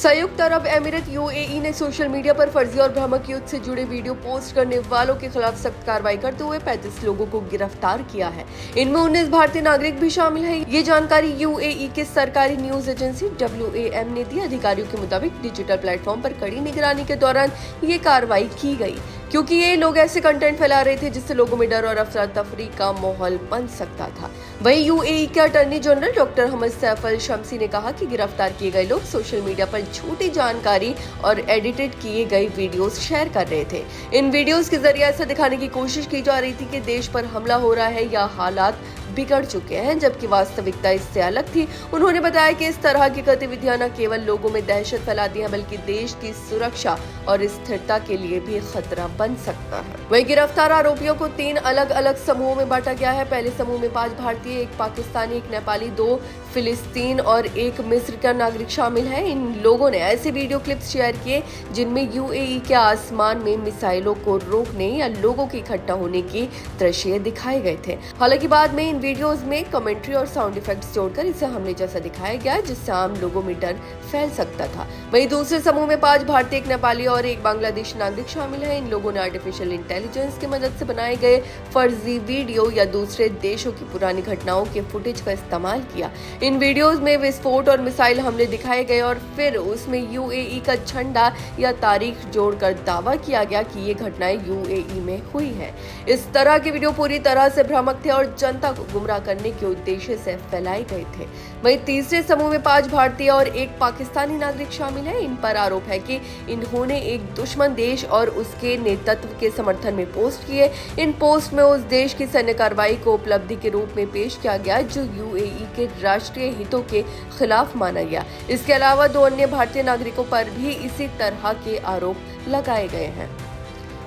संयुक्त अरब अमीरत यूएई ने social media पर फर्जी और भ्रामक युद्ध से जुड़े वीडियो पोस्ट करने वालों के खिलाफ सख्त कार्रवाई करते हुए 35 लोगों को गिरफ्तार किया है। इनमें 19 भारतीय नागरिक भी शामिल हैं। ये जानकारी यूएई के सरकारी न्यूज एजेंसी WAM ने दी। अधिकारियों के मुताबिक डिजिटल प्लेटफॉर्म पर कड़ी निगरानी के दौरान ये कार्रवाई की गई, क्योंकि ये लोग ऐसे कंटेंट फैला रहे थे जिससे लोगों में डर और अफरा तफरी का माहौल बन सकता था। वहीं यूएई के अटॉर्नी जनरल डॉक्टर हमद सैफ अल शम्सी ने कहा कि गिरफ्तार किए गए लोग सोशल मीडिया पर झूठी जानकारी और एडिटेड किए गए वीडियोस शेयर कर रहे थे। इन वीडियोस के जरिए ऐसा दिखाने की कोशिश की जा रही थी कि देश पर हमला हो रहा है या हालात बिगड़ चुके हैं, जबकि वास्तविकता इससे अलग थी। उन्होंने बताया कि इस तरह की गतिविधियां न केवल लोगों में दहशत फैलाती हैं, बल्कि देश की सुरक्षा और स्थिरता के लिए भी खतरा बन सकता है। वहीं गिरफ्तार आरोपियों को 3 अलग अलग समूहों में बांटा गया है। पहले समूह में 5 भारतीय, 1 पाकिस्तानी, 1 नेपाली, 2 फिलिस्तीन और 1 मिस्र का नागरिक शामिल है। इन लोगों ने ऐसे वीडियो क्लिप्स शेयर किए जिनमें यूएई के आसमान में मिसाइलों को रोकने या लोगों के इकट्ठा होने की दृश्य दिखाए गए थे। हालांकि बाद में इन वीडियोस में कमेंट्री और साउंड इफेक्ट्स जोड़कर इसे हमले जैसा दिखाया गया, जिससे आम लोगों में डर फैल सकता था। वहीं दूसरे समूह में 5 भारतीय, 1 नेपाली और 1 बांग्लादेशी नागरिक शामिल है। इन लोगों ने आर्टिफिशियल इंटेलिजेंस की मदद से बनाए गए फर्जी वीडियो या दूसरे देशों की पुरानी घटनाओं के फुटेज का इस्तेमाल किया। इन वीडियोस में विस्फोट और मिसाइल हमले दिखाए गए और फिर उसमें यूएई का झंडा या तारीख जोड़कर दावा किया गया कि ये घटनाएं यूएई में हुई है। इस तरह के वीडियो पूरी तरह से भ्रामक थे और जनता को गुमराह करने के उद्देश्य से फैलाए गए थे। वहीं तीसरे समूह में 5 भारतीय और 1 पाकिस्तानी नागरिक शामिल है। इन पर आरोप है कि इन्होंने एक दुश्मन देश और उसके नेतृत्व के समर्थन में पोस्ट किए। इन पोस्ट में उस देश की सैन्य कार्रवाई को उपलब्धि के रूप में पेश किया गया जो यूएई के राष्ट्रीय हितों के खिलाफ माना गया। इसके अलावा 2 अन्य भारतीय नागरिकों पर भी इसी तरह के आरोप लगाए गए हैं।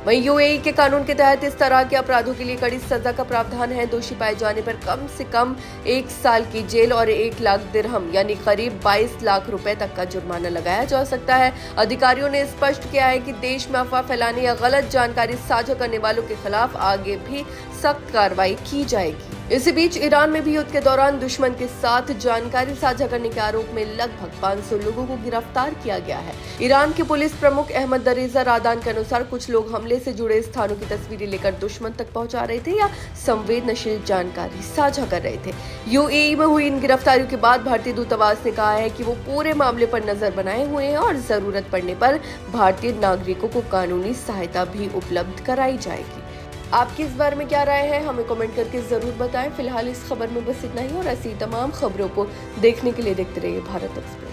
वहीं यूएई के कानून के तहत इस तरह के अपराधों के लिए कड़ी सजा का प्रावधान है। दोषी पाए जाने पर कम से कम 1 साल की जेल और 1 लाख दिरहम यानी करीब 22 लाख रुपए तक का जुर्माना लगाया जा सकता है। अधिकारियों ने स्पष्ट किया है कि देश में अफवाह फैलाने या गलत जानकारी साझा करने वालों के खिलाफ आगे भी सख्त कार्रवाई की जाएगी। इसी बीच ईरान में भी युद्ध के दौरान दुश्मन के साथ जानकारी साझा करने के आरोप में लगभग 500 लोगों को गिरफ्तार किया गया है। ईरान के पुलिस प्रमुख अहमद रेजा रादान के अनुसार कुछ लोग हमले से जुड़े स्थानों की तस्वीरें लेकर दुश्मन तक पहुंचा रहे थे या संवेदनशील जानकारी साझा कर रहे थे। यूएई में हुई इन गिरफ्तारियों के बाद भारतीय दूतावास ने कहा है कि वो पूरे मामले पर नजर बनाए हुए हैं और जरूरत पड़ने पर भारतीय नागरिकों को कानूनी सहायता भी उपलब्ध कराई जाएगी। आपकी इस बारे में क्या राय है, हमें कमेंट करके जरूर बताएं। फिलहाल इस खबर में बस इतना ही और ऐसी तमाम खबरों को देखने के लिए देखते रहिए भारत एक्सप्रेस।